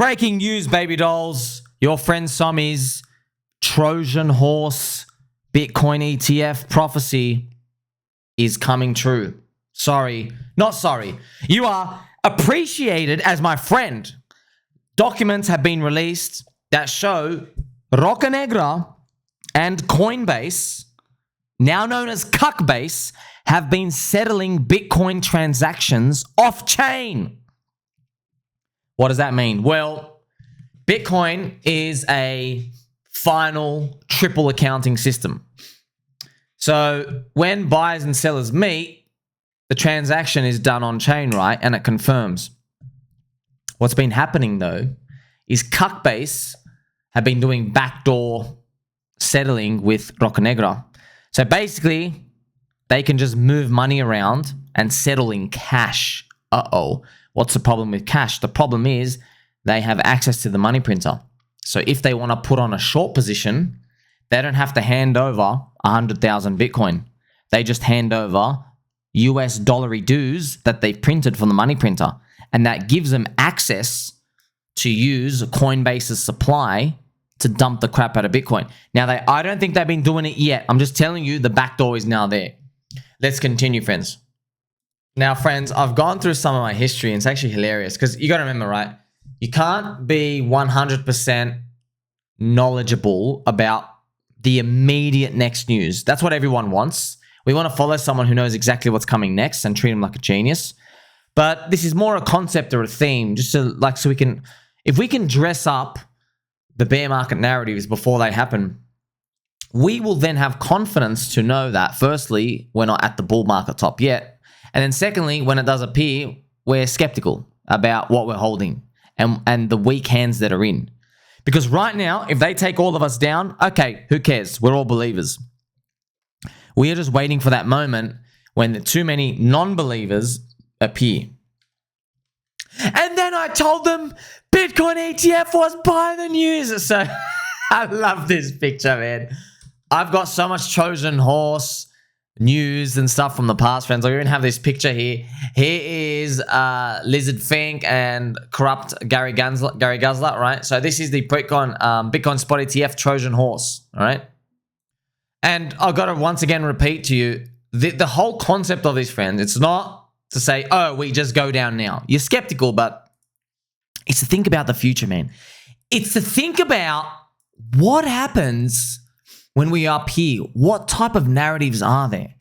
Breaking news, baby dolls. Your friend Sommi's Trojan Horse Bitcoin ETF prophecy is coming true. Sorry, not sorry. You are appreciated as my friend. Documents have been released that show Roca Negra and Coinbase, now known as Cuckbase, have been settling Bitcoin transactions off-chain. What does that mean? Well, Bitcoin is a final triple accounting system. So when buyers and sellers meet, the transaction is done on-chain, right? And it confirms. What's been happening, though, is Cuckbase have been doing backdoor settling with Roca Negra. So basically, they can just move money around and settle in cash. Uh-oh. What's the problem with cash? The problem is they have access to the money printer. So if they want to put on a short position, they don't have to hand over 100,000 Bitcoin. They just hand over US dollary dues that they've printed from the money printer. And that gives them access to use Coinbase's supply to dump the crap out of Bitcoin. Now, I don't think they've been doing it yet. I'm just telling you the back door is now there. Let's continue, friends. Now, friends, I've gone through some of my history, and it's actually hilarious because you got to remember, right? You can't be 100% knowledgeable about the immediate next news. That's what everyone wants. We want to follow someone who knows exactly what's coming next and treat them like a genius. But this is more a concept or a theme, just so we can, if we can dress up the bear market narratives before they happen, we will then have confidence to know that, firstly, we're not at the bull market top yet. And then secondly, when it does appear, we're skeptical about what we're holding and the weak hands that are in. Because right now, if they take all of us down, okay, who cares? We're all believers. We are just waiting for that moment when too many non-believers appear. And then I told them Bitcoin ETF was by the news. So I love this picture, man. I've got so much Trojan Horse news and stuff from the past, friends. I even have this picture here. Here is Lizard Fink and corrupt Gary Gensler, right? So this is the Bitcoin Spot ETF Trojan Horse, all right? And I've got to once again repeat to you, the whole concept of this, friends, it's not to say, oh, we just go down now. You're skeptical, but it's to think about the future, man. It's to think about what happens when we are up here. What type of narratives are there?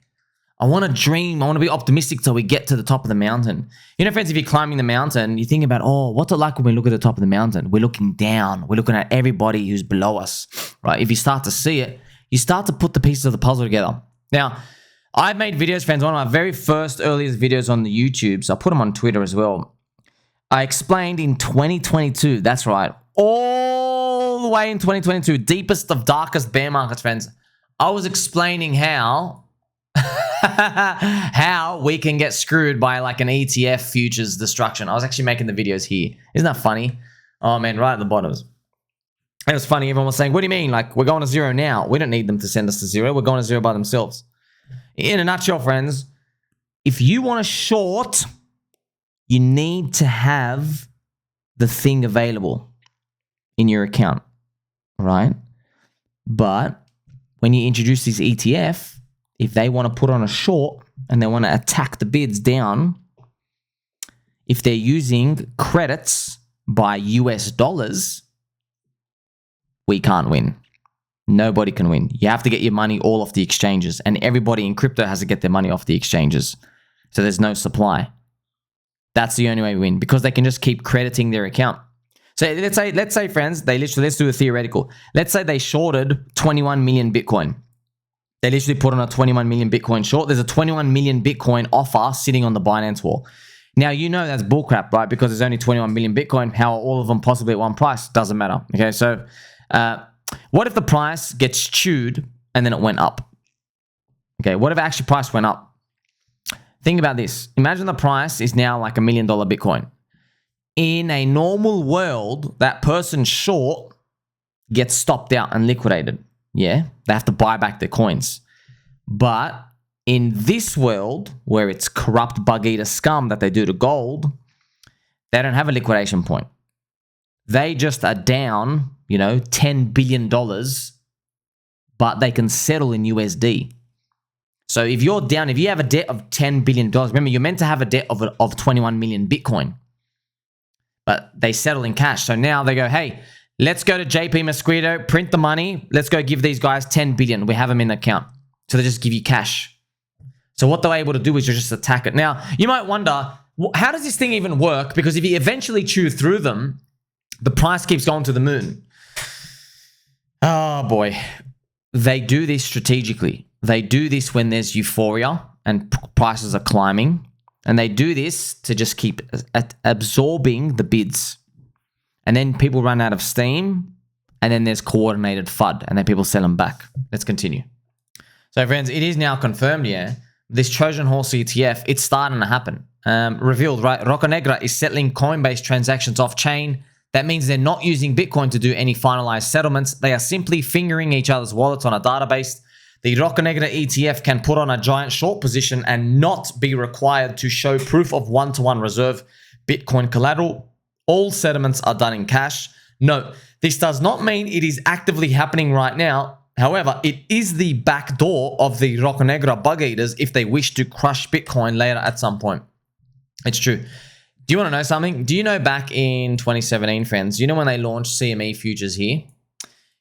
I want to dream. I want to be optimistic till we get to the top of the mountain. You know, friends, if you're climbing the mountain, you think about, oh, what's it like when we look at the top of the mountain? We're looking down. We're looking at everybody who's below us, right? If you start to see it, you start to put the pieces of the puzzle together. Now, I've made videos, friends. One of my very earliest videos on the YouTube, so I put them on Twitter as well. I explained in 2022, that's right, all the way in 2022, deepest of darkest bear markets, friends. I was explaining how we can get screwed by like an ETF futures destruction. I was actually making the videos here. Isn't that funny? Oh man, right at the bottom. It was funny. Everyone was saying, what do you mean? Like, we're going to zero now. We don't need them to send us to zero. We're going to zero by themselves. In a nutshell, friends, if you want to short, you need to have the thing available in your account, right? But when you introduce this ETF, if they want to put on a short and they want to attack the bids down, if they're using credits by US dollars, we can't win. Nobody can win. You have to get your money all off the exchanges, and everybody in crypto has to get their money off the exchanges. So there's no supply. That's the only way we win, because they can just keep crediting their account. So let's say, friends, let's do a theoretical. Let's say they shorted 21 million Bitcoin. They literally put on a 21 million Bitcoin short. There's a 21 million Bitcoin offer sitting on the Binance wall. Now, you know that's bullcrap, right? Because there's only 21 million Bitcoin. How are all of them possibly at one price? Doesn't matter. Okay, so what if the price gets chewed and then it went up? Okay, what if actually price went up? Think about this. Imagine the price is now like $1 million Bitcoin. In a normal world, that person short gets stopped out and liquidated. Yeah, they have to buy back their coins. But in this world, where it's corrupt bug eater scum that they do to gold, they don't have a liquidation point. They just are down, $10 billion, but they can settle in USD. So if you're down, if you have a debt of $10 billion, remember, you're meant to have a debt of 21 million Bitcoin, but they settle in cash. So now they go, hey, let's go to JP Mosquito, print the money. Let's go give these guys 10 billion. We have them in the account. So they just give you cash. So what they're able to do is just attack it. Now, you might wonder, how does this thing even work? Because if you eventually chew through them, the price keeps going to the moon. Oh boy. They do this strategically. They do this when there's euphoria and prices are climbing. And they do this to just keep absorbing the bids. And then people run out of steam. And then there's coordinated FUD. And then people sell them back. Let's continue. So friends, it is now confirmed here. This Trojan Horse ETF, it's starting to happen. Revealed, right? Rocca Negra is settling Coinbase transactions off-chain. That means they're not using Bitcoin to do any finalized settlements. They are simply fingering each other's wallets on a database. The Rocca Negra ETF can put on a giant short position and not be required to show proof of one-to-one reserve Bitcoin collateral. All settlements are done in cash. Note, this does not mean it is actively happening right now. However, it is the back door of the Rocca Negra bug eaters if they wish to crush Bitcoin later at some point. It's true. Do you want to know something? Do you know back in 2017, friends, when they launched CME Futures here?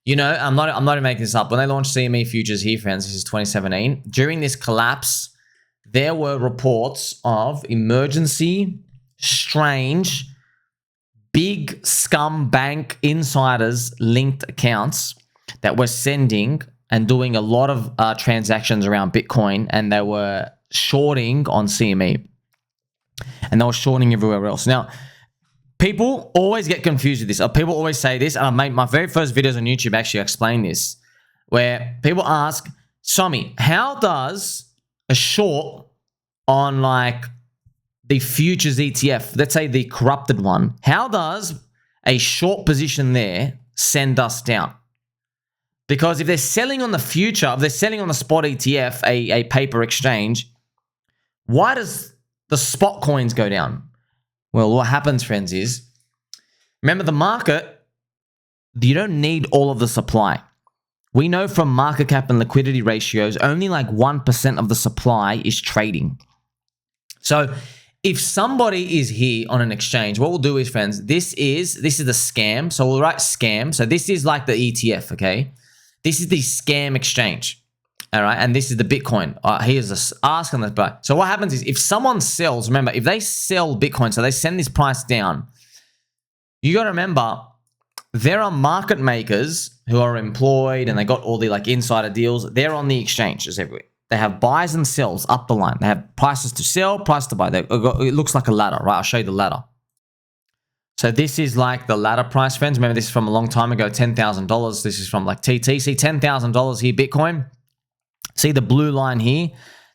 I'm not even making this up. When they launched CME Futures here, friends, this is 2017. During this collapse, there were reports of emergency, strange, big scum bank insiders linked accounts that were sending and doing a lot of transactions around Bitcoin, and they were shorting on CME. And they were shorting everywhere else. Now, people always get confused with this. People always say this, and I made my very first videos on YouTube actually explain this, where people ask, Sommi, how does a short on like the futures ETF, let's say the corrupted one, how does a short position there send us down? Because if they're selling on the future, if they're selling on the spot ETF, a paper exchange, why does the spot coins go down? Well, what happens, friends, is, remember the market, you don't need all of the supply. We know from market cap and liquidity ratios, only like 1% of the supply is trading. So if somebody is here on an exchange, what we'll do is, friends, this is the scam. So we'll write scam. So this is like the ETF, okay? This is the scam exchange. All right, and this is the Bitcoin. Here's the ask on the buy. So what happens is, if someone sells, remember, if they sell Bitcoin, so they send this price down, you got to remember, there are market makers who are employed and they got all the like insider deals. They're on the exchanges everywhere. They have buys and sells up the line. They have prices to sell, price to buy. It looks like a ladder, right? I'll show you the ladder. So this is like the ladder price, friends. Remember, this is from a long time ago, $10,000. This is from like TT. See, $10,000 here, Bitcoin. See the blue line here?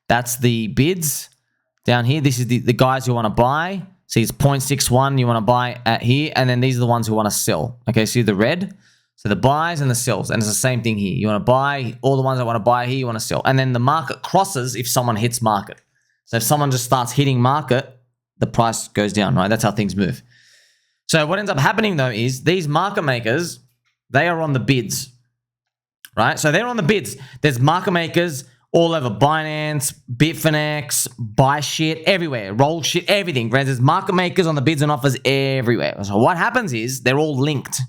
That's the bids. Down here, this is the guys who want to buy. See, it's 0.61 you want to buy at here. And then these are the ones who want to sell. Okay, see the red? So the buys and the sells. And it's the same thing here. You want to buy, all the ones that want to buy here, you want to sell. And then the market crosses if someone hits market. So if someone just starts hitting market, the price goes down, right? That's how things move. So what ends up happening though is these market makers, they are on the bids. Right? So they're on the bids. There's market makers all over Binance, Bitfinex, buy shit, everywhere, roll shit, everything. There's market makers on the bids and offers everywhere. So what happens is they're all linked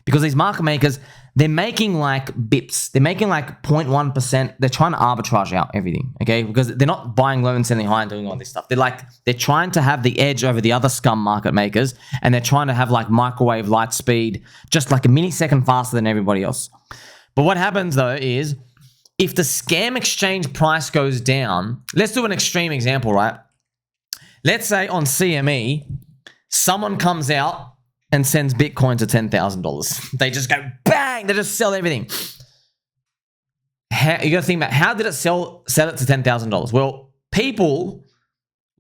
because these market makers, they're making like bips. They're making like 0.1%. They're trying to arbitrage out everything, okay? Because they're not buying low and selling high and doing all this stuff. They're trying to have the edge over the other scum market makers, and they're trying to have like microwave light speed, just like a millisecond faster than everybody else. But what happens though is, if the scam exchange price goes down, let's do an extreme example, right? Let's say on CME, someone comes out and sends Bitcoin to $10,000. They just go bang, they just sell everything. You got to think about, how did it sell it to $10,000? Well, people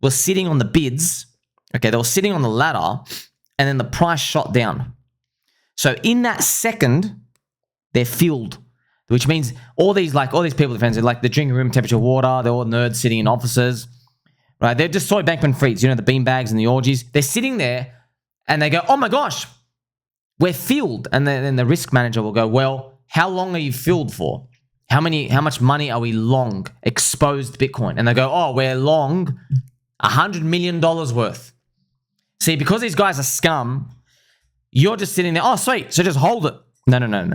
were sitting on the bids, okay? They were sitting on the ladder, and then the price shot down. So in that second, they're fueled, which means all these people, friends, like the drinking room temperature water, they're all nerds sitting in offices, right? They're just soy Bankman Frieds, the beanbags and the orgies. They're sitting there and they go, oh my gosh, we're filled. And then the risk manager will go, well, how long are you filled for? How much money are we long exposed Bitcoin? And they go, oh, we're long $100 million worth. See, because these guys are scum, you're just sitting there, oh, sweet, so just hold it. No.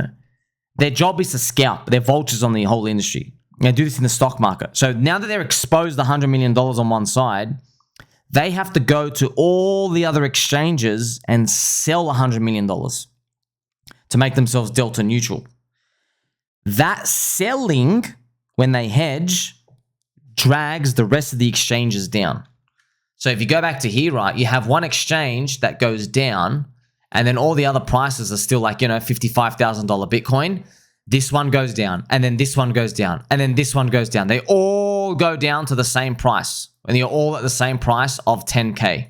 Their job is to scalp. They're vultures on the whole industry. They do this in the stock market. So now that they're exposed $100 million on one side, they have to go to all the other exchanges and sell $100 million to make themselves delta neutral. That selling, when they hedge, drags the rest of the exchanges down. So if you go back to here, right, you have one exchange that goes down, and then all the other prices are still like, $55,000 Bitcoin. This one goes down, and then this one goes down, and then this one goes down. They all go down to the same price, and you're all at the same price of 10K.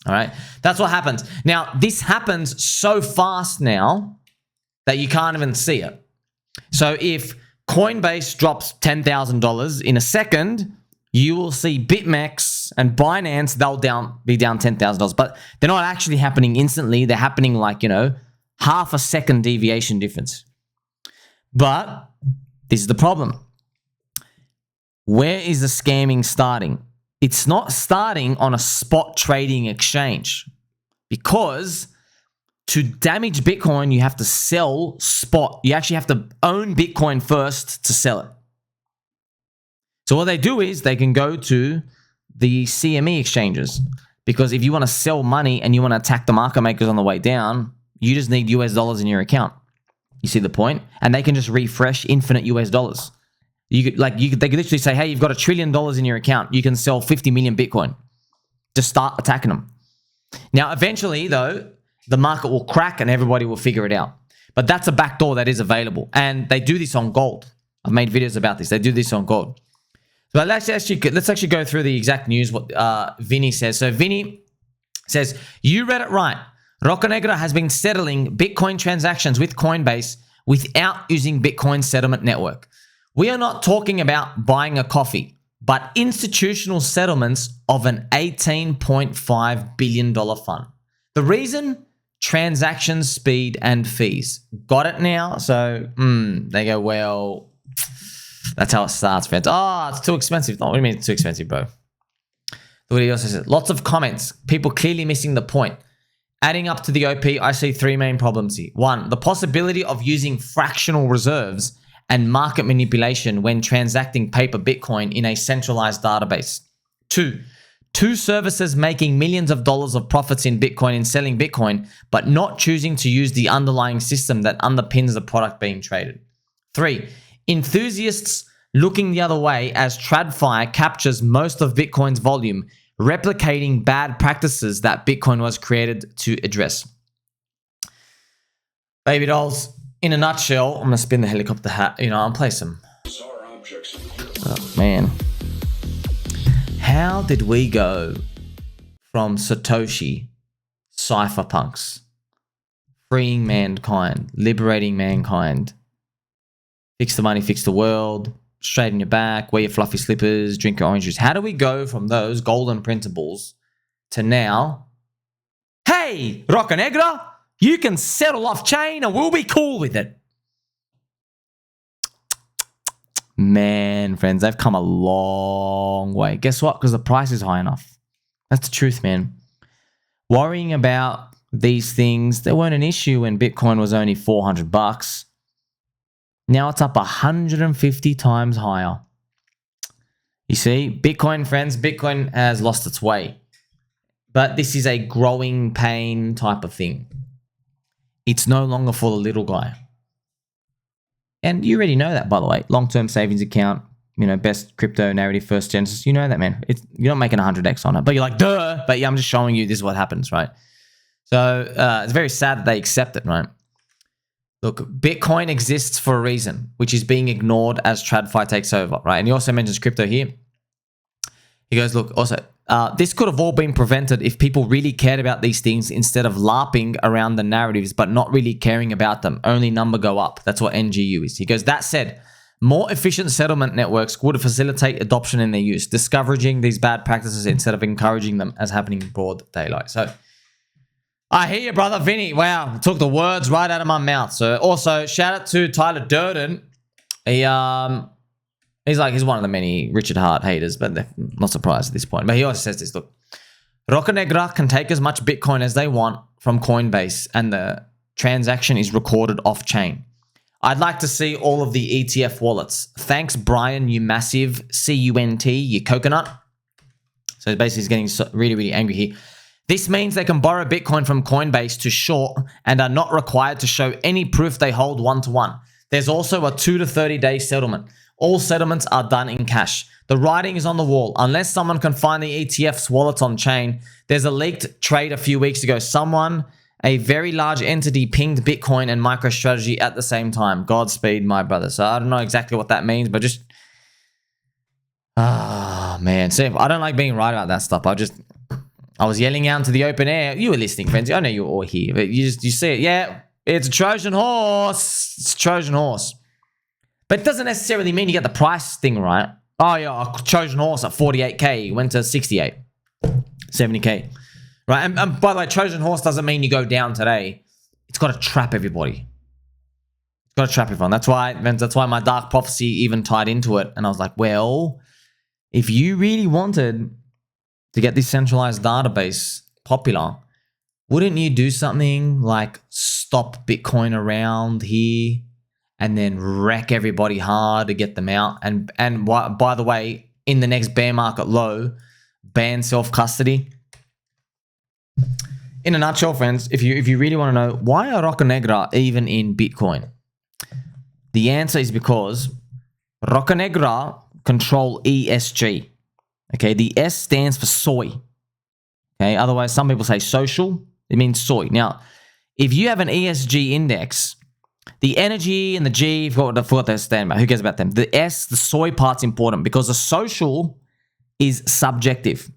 All right, that's what happens. Now, this happens so fast now that you can't even see it. So if Coinbase drops $10,000 in a second, you will see BitMEX and Binance, they'll be down $10,000. But they're not actually happening instantly. They're happening like, half a second deviation difference. But this is the problem. Where is the scamming starting? It's not starting on a spot trading exchange, because to damage Bitcoin, you have to sell spot. You actually have to own Bitcoin first to sell it. So what they do is they can go to the CME exchanges, because if you want to sell money and you want to attack the market makers on the way down, you just need US dollars in your account. You see the point? And they can just refresh infinite US dollars. They could literally say, hey, you've got $1 trillion in your account. You can sell 50 million Bitcoin. Just start attacking them. Now, eventually, though, the market will crack and everybody will figure it out. But that's a backdoor that is available. And they do this on gold. I've made videos about this. They do this on gold. But let's actually go through the exact news, what Vini says. So Vini says, you read it right. Roccanegra has been settling Bitcoin transactions with Coinbase without using Bitcoin settlement network. We are not talking about buying a coffee, but institutional settlements of an $18.5 billion fund. The reason? Transaction speed and fees. Got it now? So they go, well, that's how it starts, friends. Oh, it's too expensive. No, what do you mean it's too expensive, bro? What he also says, lots of comments. People clearly missing the point. Adding up to the OP, I see three main problems here. One, the possibility of using fractional reserves and market manipulation when transacting paper Bitcoin in a centralized database. Two services making millions of dollars of profits in Bitcoin and selling Bitcoin, but not choosing to use the underlying system that underpins the product being traded. 3, enthusiasts looking the other way as TradFi captures most of Bitcoin's volume, replicating bad practices that Bitcoin was created to address. Baby dolls, in a nutshell, I'm going to spin the helicopter hat. I'll play some. Oh, man. How did we go from Satoshi, CyperPunks, freeing mankind, liberating mankind, fix the money, fix the world, straighten your back, wear your fluffy slippers, drink your orange juice? How do we go from those golden principles to now, hey, Roccanegra, you can settle off chain and we'll be cool with it? Man, friends, they've come a long way. Guess what? Because the price is high enough. That's the truth, man. Worrying about these things, they weren't an issue when Bitcoin was only $400. Now it's up 150 times higher. You see, Bitcoin, friends, Bitcoin has lost its way. But this is a growing pain type of thing. It's no longer for the little guy. And you already know that, by the way. Long-term savings account, best crypto narrative first genesis. You know that, man. You're not making 100x on it. But you're like, duh. But yeah, I'm just showing you this is what happens, right? So it's very sad that they accept it, right? Look, Bitcoin exists for a reason, which is being ignored as TradFi takes over, right? And he also mentions crypto here. He goes, look, also, this could have all been prevented if people really cared about these things instead of LARPing around the narratives, but not really caring about them. Only number go up. That's what NGU is. He goes, that said, more efficient settlement networks would facilitate adoption in their use, discouraging these bad practices instead of encouraging them as happening in broad daylight. So I hear you, brother. Vini, wow, took the words right out of my mouth. So also, shout out to Tyler Durden. He's one of the many Richard Hart haters, but they're not surprised at this point. But he also says this, look, Roca Negra can take as much Bitcoin as they want from Coinbase, and the transaction is recorded off-chain. I'd like to see all of the ETF wallets. Thanks, Brian, you massive CUNT, you coconut. So basically he's getting really, really angry here. This means they can borrow Bitcoin from Coinbase to short and are not required to show any proof they hold one-to-one. There's also a 2 to 30-day settlement. All settlements are done in cash. The writing is on the wall. Unless someone can find the ETF's wallets on chain, there's a leaked trade a few weeks ago. A very large entity pinged Bitcoin and MicroStrategy at the same time. Godspeed, my brother. So I don't know exactly what that means, but just... man. See, I don't like being right about that stuff. I was yelling out into the open air. You were listening, friends. I know you were all here, but you see it. Yeah, it's a Trojan Horse. It's a Trojan Horse. But it doesn't necessarily mean you get the price thing right. Oh, yeah, a Trojan Horse at 48K went to 68, 70K. Right, and by the way, Trojan Horse doesn't mean you go down today. It's got to trap everybody. It's got to trap everyone. That's why my dark prophecy even tied into it. And I was like, well, if you really wanted to get this centralized database popular, wouldn't you do something like stop Bitcoin around here and then wreck everybody hard to get them out? And by the way, in the next bear market low, ban self-custody. In a nutshell, friends, if you really want to know why are Roca Negra even in Bitcoin, the answer is because Roca Negra control ESG. Okay, the S stands for soy. Okay, otherwise some people say social. It means soy. Now, if you have an ESG index, the energy and the G, I forgot what they stand for. Who cares about them? The S, the soy part's important because the social is subjective.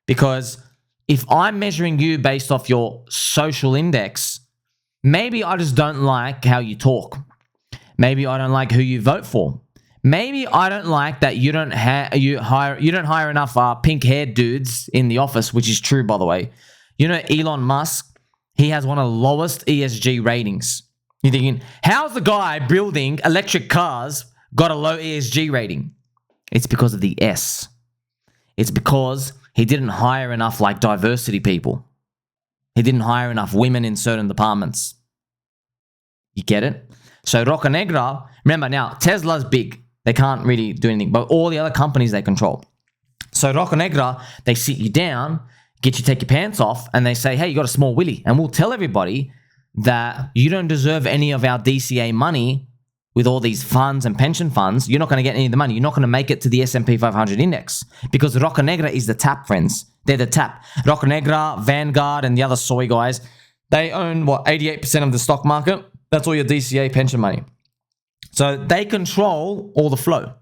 Because if I'm measuring you based off your social index, maybe I just don't like how you talk. Maybe I don't like who you vote for. Maybe I don't like that you don't hire enough pink-haired dudes in the office, which is true, by the way. You know, Elon Musk, he has one of the lowest ESG ratings. You're thinking, how's the guy building electric cars got a low ESG rating? It's because of the S. It's because he didn't hire enough like diversity people. He didn't hire enough women in certain departments. You get it? So Roca Negra, remember now, Tesla's big. They can't really do anything, but all the other companies they control. So Roca Negra, they sit you down, get you to take your pants off, and they say, hey, you got a small willy. And we'll tell everybody that you don't deserve any of our DCA money with all these funds and pension funds. You're not going to get any of the money. You're not going to make it to the S&P 500 index because Roca Negra is the tap, friends. They're the tap. Roca Negra, Vanguard, and the other soy guys, they own, 88% of the stock market? That's all your DCA pension money. So they control all the flow.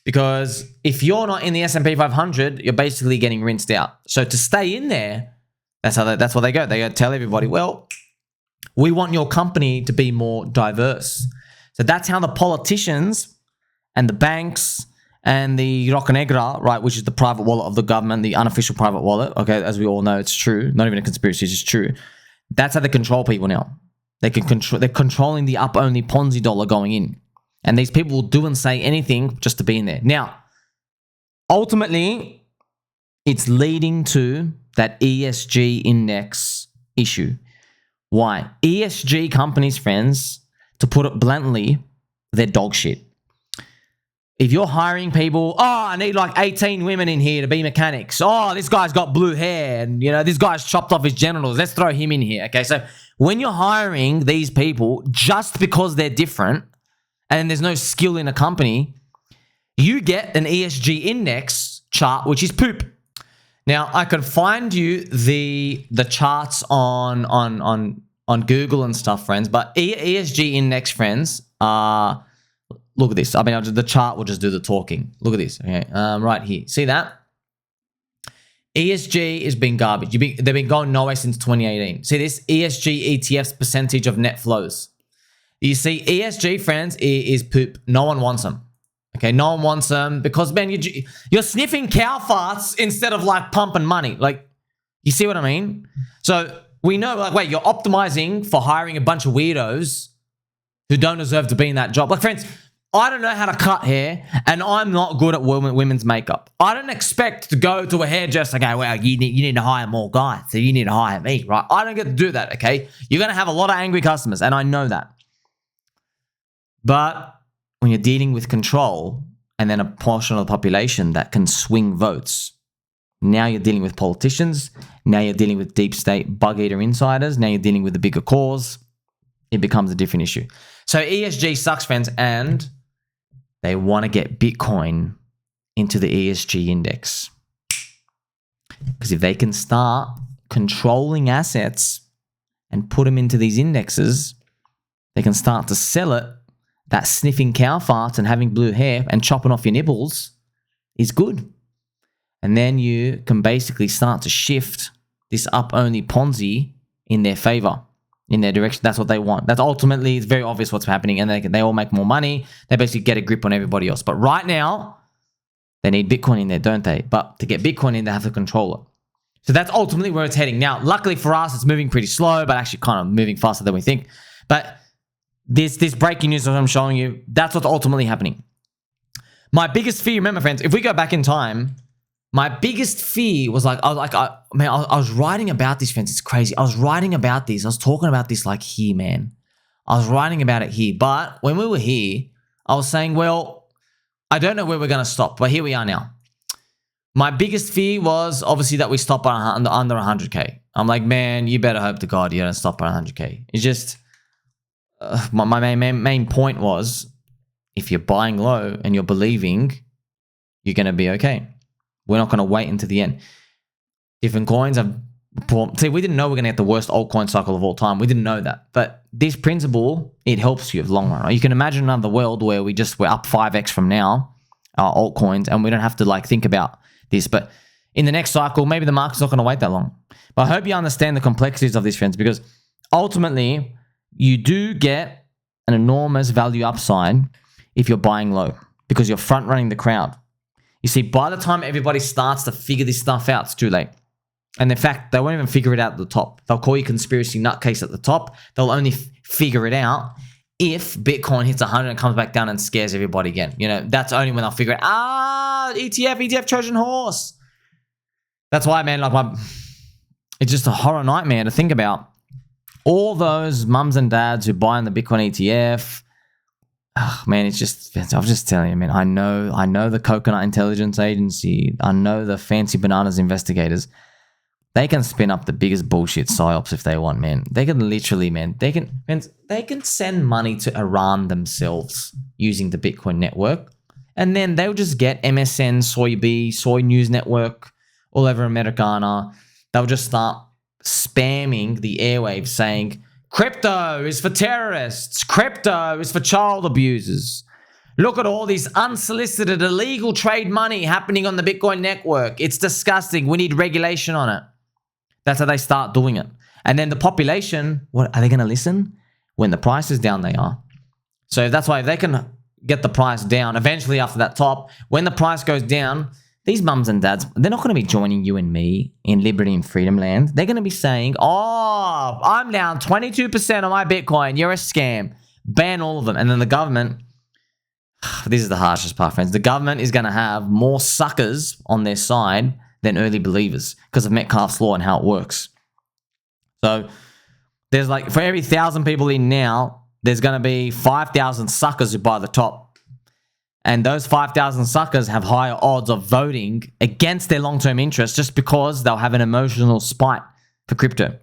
Because if you're not in the S&P 500, you're basically getting rinsed out. So to stay in there, that's what they go. They go tell everybody, well, we want your company to be more diverse. So that's how the politicians and the banks and the Roca Negra, right, which is the private wallet of the government, the unofficial private wallet, okay, as we all know, it's true. Not even a conspiracy, it's just true. That's how they control people now. They're controlling the up-only Ponzi dollar going in. And these people will do and say anything just to be in there. Now, ultimately, it's leading to that ESG index issue. Why? ESG companies, friends, to put it bluntly, they're dog shit. If you're hiring people, I need like 18 women in here to be mechanics. Oh, this guy's got blue hair and, this guy's chopped off his genitals. Let's throw him in here. Okay, so when you're hiring these people just because they're different and there's no skill in a company, you get an ESG index chart, which is poop. Now, I could find you the charts on Google and stuff, friends, but ESG index, friends, look at this. I mean, the chart will just do the talking. Look at this. Okay, right here. See that? ESG has been garbage. They've been going nowhere since 2018. See this? ESG ETF's percentage of net flows. You see, ESG, friends, is poop. No one wants them. Okay, no one wants them because, man, you're sniffing cow farts instead of like pumping money. Like, you see what I mean? So we know, like, wait, you're optimizing for hiring a bunch of weirdos who don't deserve to be in that job. Like, friends, I don't know how to cut hair, and I'm not good at women's makeup. I don't expect to go to a hairdresser and go, well, you need to hire more guys, so you need to hire me, right? I don't get to do that, okay? You're going to have a lot of angry customers, and I know that. But when you're dealing with control and then a portion of the population that can swing votes, now you're dealing with politicians, now you're dealing with deep state bug eater insiders, now you're dealing with the bigger cause, it becomes a different issue. So ESG sucks, friends, and they want to get Bitcoin into the ESG index. Because if they can start controlling assets and put them into these indexes, they can start to sell it. That sniffing cow farts and having blue hair and chopping off your nipples is good. And then you can basically start to shift this up-only Ponzi in their favor, in their direction. That's what they want. That's ultimately, it's very obvious what's happening, and they all make more money. They basically get a grip on everybody else. But right now, they need Bitcoin in there, don't they? But to get Bitcoin in, they have to control it. So that's ultimately where it's heading. Now, luckily for us, it's moving pretty slow, but actually kind of moving faster than we think. But this breaking news that I'm showing you, that's what's ultimately happening. My biggest fear, remember, friends, if we go back in time, my biggest fear was I was writing about this, friends. It's crazy. I was writing about this. I was talking about this like here, man. I was writing about it here. But when we were here, I was saying, well, I don't know where we're going to stop, but here we are now. My biggest fear was obviously that we stop under 100K. I'm like, man, you better hope to God you don't stop at 100K. It's just, my main point was, if you're buying low and you're believing, you're going to be okay. We're not going to wait until the end. Different coins have... See, we didn't know we're going to get the worst altcoin cycle of all time. We didn't know that. But this principle, it helps you in the long run. Right? You can imagine another world where we're up 5x from now, our altcoins, and we don't have to like think about this. But in the next cycle, maybe the market's not going to wait that long. But I hope you understand the complexities of these, friends, because ultimately, you do get an enormous value upside if you're buying low, because you're front running the crowd. You see, by the time everybody starts to figure this stuff out, it's too late. And in fact, they won't even figure it out at the top. They'll call you conspiracy nutcase at the top. They'll only figure it out if Bitcoin hits 100 and comes back down and scares everybody again. You know, that's only when they'll figure it out. ETF, Trojan Horse. That's why, man, it's just a horror nightmare to think about. All those mums and dads who buy in the Bitcoin ETF, man, it's just, I'm just telling you, man, I know the Coconut Intelligence Agency, I know the fancy bananas investigators. They can spin up the biggest bullshit psyops if they want, man. They can literally, man, they can send money to Iran themselves using the Bitcoin network. And then they'll just get MSN, Soy News Network, all over Americana. They'll just start spamming the airwaves saying, crypto is for terrorists. Crypto is for child abusers. Look at all this unsolicited illegal trade money happening on the Bitcoin network. It's disgusting. We need regulation on it. That's how they start doing it. And then the population, what are they going to listen? When the price is down, they are. So that's why if they can get the price down, eventually after that top, when the price goes down, these mums and dads, they're not going to be joining you and me in liberty and freedom land. They're going to be saying, oh, I'm down 22% on my Bitcoin. You're a scam. Ban all of them. And then the government, this is the harshest part, friends. The government is going to have more suckers on their side than early believers because of Metcalfe's law and how it works. So there's like, for every 1,000 people in now, there's going to be 5,000 suckers who buy the top. And those 5,000 suckers have higher odds of voting against their long-term interests just because they'll have an emotional spite for crypto.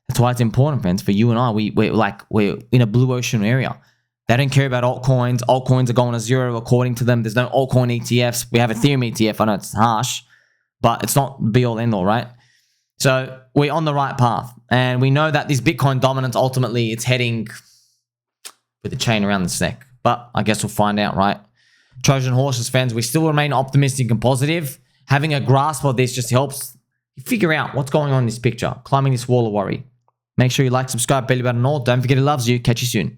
That's why it's important, friends, for you and I. We're in a blue ocean area. They don't care about altcoins. Altcoins are going to zero according to them. There's no altcoin ETFs. We have Ethereum ETF. I know it's harsh, but it's not be all end all, right? So we're on the right path. And we know that this Bitcoin dominance, ultimately, it's heading with the chain around its neck. But I guess we'll find out, right? Trojan Horses, fans, we still remain optimistic and positive. Having a grasp of this just helps you figure out what's going on in this picture, climbing this wall of worry. Make sure you like, subscribe, belly button, and all. Don't forget it loves you. Catch you soon.